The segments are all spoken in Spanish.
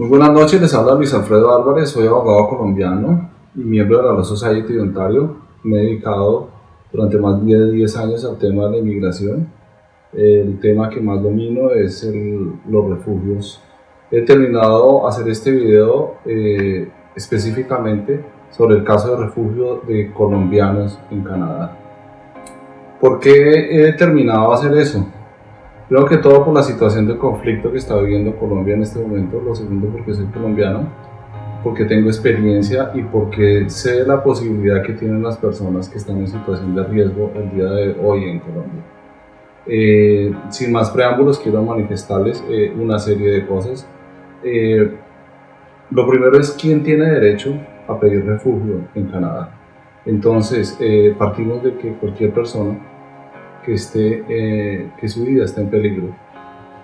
Muy buenas noches, les habla Luis Alfredo Álvarez, soy abogado colombiano y miembro de la Law Society de Ontario. Me he dedicado durante más de 10 años al tema de la inmigración. El tema que más domino es los refugios. He terminado hacer este video específicamente sobre el caso de refugio de colombianos en Canadá. ¿Por qué he determinado hacer eso? Creo que todo por la situación de conflicto que está viviendo Colombia en este momento. Lo segundo, porque soy colombiano, porque tengo experiencia y porque sé la posibilidad que tienen las personas que están en situación de riesgo el día de hoy en Colombia. Sin más preámbulos, quiero manifestarles una serie de cosas. Lo primero es quién tiene derecho a pedir refugio en Canadá. Entonces, partimos de que cualquier persona que su vida esté en peligro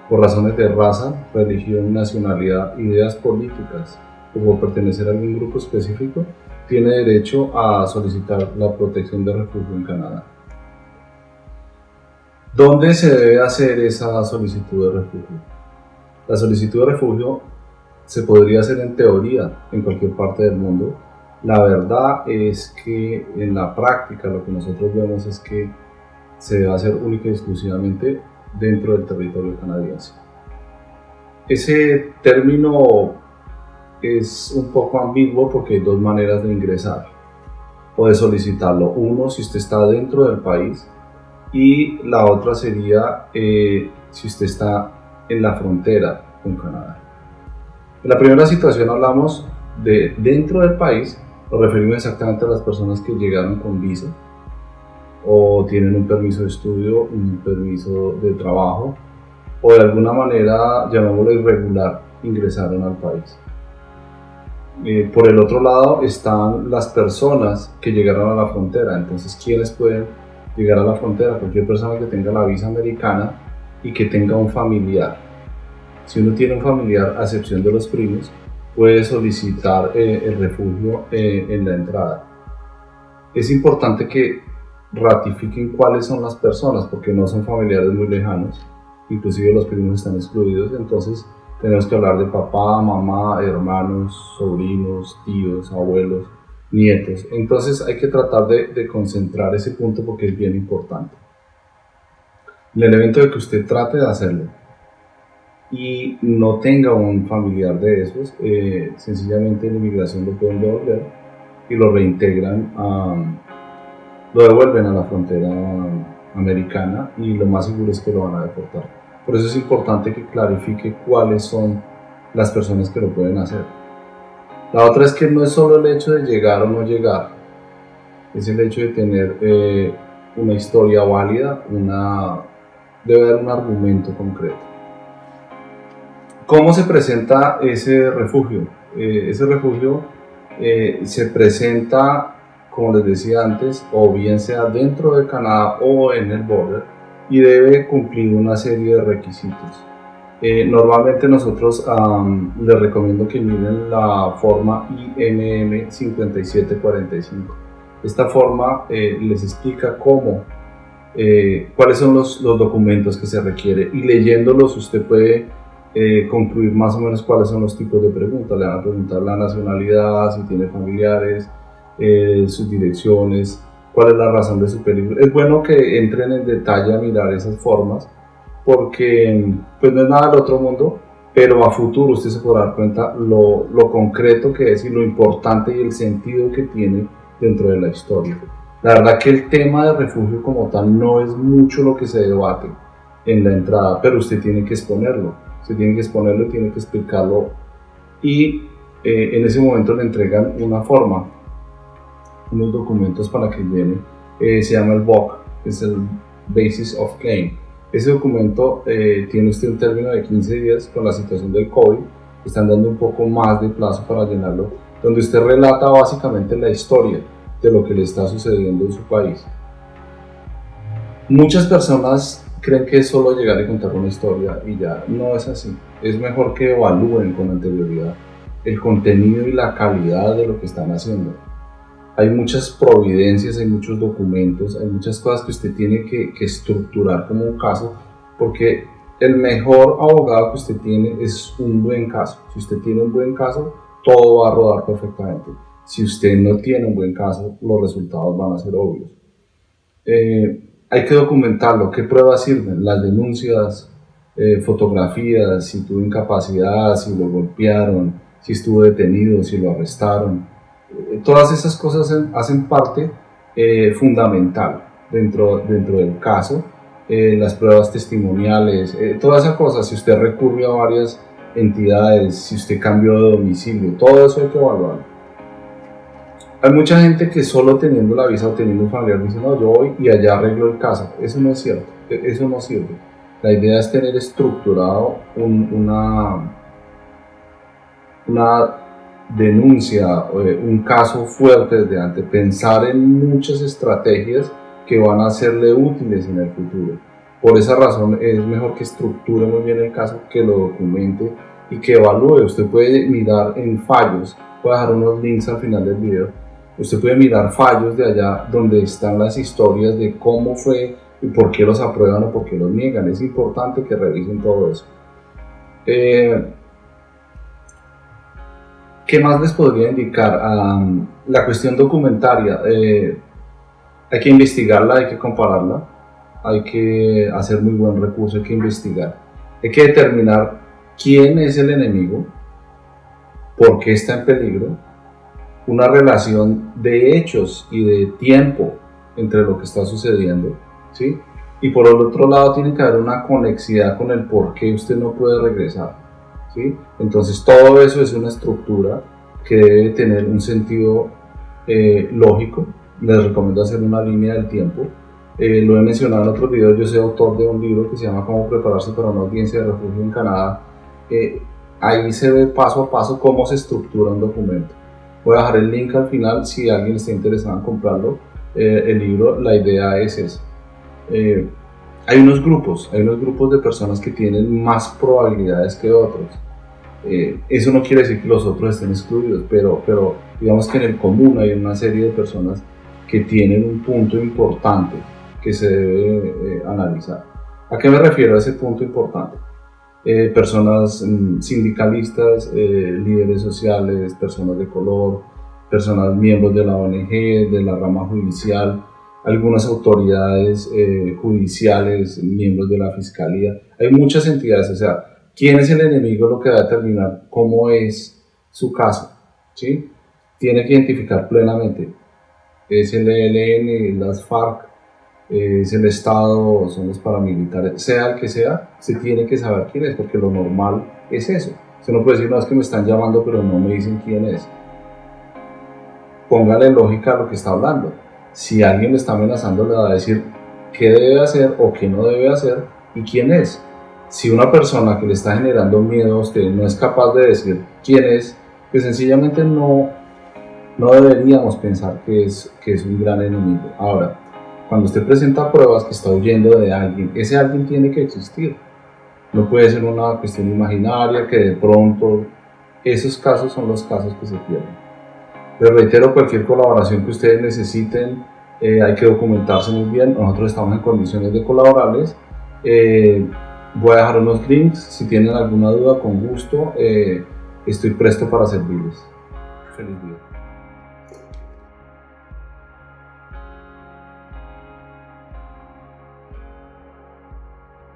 por razones de raza, religión, nacionalidad, ideas políticas o por pertenecer a algún grupo específico, tiene derecho a solicitar la protección de refugio en Canadá. ¿Dónde se debe hacer esa solicitud de refugio? La solicitud de refugio se podría hacer en teoría en cualquier parte del mundo. La verdad es que en la práctica lo que nosotros vemos es que se debe hacer única y exclusivamente dentro del territorio canadiense. Ese término es un poco ambiguo porque hay dos maneras de ingresar o de solicitarlo. Uno, si usted está dentro del país, y la otra sería si usted está en la frontera con Canadá. En la primera situación hablamos de dentro del país, nos referimos exactamente a las personas que llegaron con visa o tienen un permiso de estudio, un permiso de trabajo o de alguna manera, llamémoslo irregular, ingresaron al país. Por el otro lado están las personas que llegaron a la frontera. Entonces, ¿quiénes pueden llegar a la frontera? Cualquier persona que tenga la visa americana y que tenga un familiar. Si uno tiene un familiar, a excepción de los primos, puede solicitar el refugio en la entrada. Es importante que ratifiquen cuáles son las personas, porque no son familiares muy lejanos, inclusive los primos están excluidos. Entonces tenemos que hablar de papá, mamá, hermanos, sobrinos, tíos, abuelos, nietos. Entonces hay que tratar de concentrar ese punto porque es bien importante. En el evento de que usted trate de hacerlo y no tenga un familiar de esos, sencillamente la inmigración lo pueden devolver y lo reintegran lo devuelven a la frontera americana y lo más seguro es que lo van a deportar. Por eso es importante que clarifique cuáles son las personas que lo pueden hacer. La otra es que no es solo el hecho de llegar o no llegar, es el hecho de tener una historia válida, debe haber un argumento concreto. ¿Cómo se presenta ese refugio? Ese refugio se presenta, como les decía antes, o bien sea dentro de Canadá o en el border, y debe cumplir una serie de requisitos. Normalmente nosotros les recomiendo que miren la forma INM 5745. Esta forma les explica cuáles son los documentos que se requiere, y leyéndolos usted puede concluir más o menos cuáles son los tipos de preguntas. Le van a preguntar la nacionalidad, si tiene familiares, sus direcciones, cuál es la razón de su peligro. Es bueno que entren en detalle a mirar esas formas porque pues no es nada del otro mundo, pero a futuro usted se podrá dar cuenta lo concreto que es y lo importante y el sentido que tiene dentro de la historia. La verdad que el tema de refugio como tal no es mucho lo que se debate en la entrada, pero usted tiene que exponerlo, tiene que explicarlo, y en ese momento le entregan una forma, unos documentos para que llene, se llama el BOC, que es el Basis of Claim. Ese documento tiene usted un término de 15 días. Con la situación del COVID están dando un poco más de plazo para llenarlo, donde usted relata básicamente la historia de lo que le está sucediendo en su país. Muchas personas creen que es solo llegar y contar una historia y ya. No es así. Es mejor que evalúen con anterioridad el contenido y la calidad de lo que están haciendo. Hay muchas providencias, hay muchos documentos, hay muchas cosas que usted tiene que estructurar como un caso, porque el mejor abogado que usted tiene es un buen caso. Si usted tiene un buen caso, todo va a rodar perfectamente. Si usted no tiene un buen caso, los resultados van a ser obvios. Hay que documentarlo. ¿Qué pruebas sirven? Las denuncias, fotografías, si tuvo incapacidad, si lo golpearon, si estuvo detenido, si lo arrestaron. Todas esas cosas hacen parte fundamental dentro del caso. Las pruebas testimoniales, toda esa cosa, si usted recurrió a varias entidades, si usted cambió de domicilio, todo eso hay que evaluarlo. Hay mucha gente que solo teniendo la visa o teniendo un familiar dice, no, yo voy y allá arreglo el caso. Eso no es cierto, eso no sirve. La idea es tener estructurado una denuncia, un caso fuerte desde antes, pensar en muchas estrategias que van a serle útiles en el futuro. Por esa razón es mejor que estructure muy bien el caso, que lo documente y que evalúe. Usted puede mirar en fallos, voy a dejar unos links al final del video. Usted puede mirar fallos de allá donde están las historias de cómo fue y por qué los aprueban o por qué los niegan. Es importante que revisen todo eso. ¿Qué más les podría indicar? La cuestión documentaria. Hay que investigarla, hay que compararla, hay que hacer muy buen recurso, hay que investigar. Hay que determinar quién es el enemigo, por qué está en peligro, una relación de hechos y de tiempo entre lo que está sucediendo, ¿sí? Y por el otro lado tiene que haber una conexidad con el por qué usted no puede regresar, ¿sí? Entonces todo eso es una estructura que debe tener un sentido lógico. Les recomiendo hacer una línea del tiempo. Lo he mencionado en otros videos. Yo soy autor de un libro que se llama Cómo prepararse para una audiencia de refugio en Canadá. Ahí se ve paso a paso cómo se estructura un documento. Voy a dejar el link al final si alguien está interesado en comprarlo. El libro, la idea es esa. Hay unos grupos de personas que tienen más probabilidades que otros. Eso no quiere decir que los otros estén excluidos, pero digamos que en el común hay una serie de personas que tienen un punto importante que se debe analizar. ¿A qué me refiero a ese punto importante? Personas sindicalistas, líderes sociales, personas de color, personas miembros de la ONG, de la rama judicial, algunas autoridades judiciales, miembros de la fiscalía. Hay muchas entidades, o sea, ¿quién es el enemigo? Lo que va a determinar cómo es su caso, ¿sí? Tiene que identificar plenamente. Es el ELN, las FARC, es el Estado, son los paramilitares, sea el que sea, se tiene que saber quién es, porque lo normal es eso. Usted no puede decir, no, es que me están llamando, pero no me dicen quién es. Póngale lógica a lo que está hablando. Si alguien le está amenazando, le va a decir qué debe hacer o qué no debe hacer y quién es. Si una persona que le está generando miedo a usted no es capaz de decir quién es, pues sencillamente no deberíamos pensar que es un gran enemigo. Ahora, cuando usted presenta pruebas que está huyendo de alguien, ese alguien tiene que existir. No puede ser una cuestión imaginaria que de pronto, esos casos son los casos que se pierden. Les reitero, cualquier colaboración que ustedes necesiten, hay que documentarse muy bien. Nosotros estamos en condiciones de colaborarles. Voy a dejar unos links. Si tienen alguna duda, con gusto, estoy presto para servirles. Feliz día.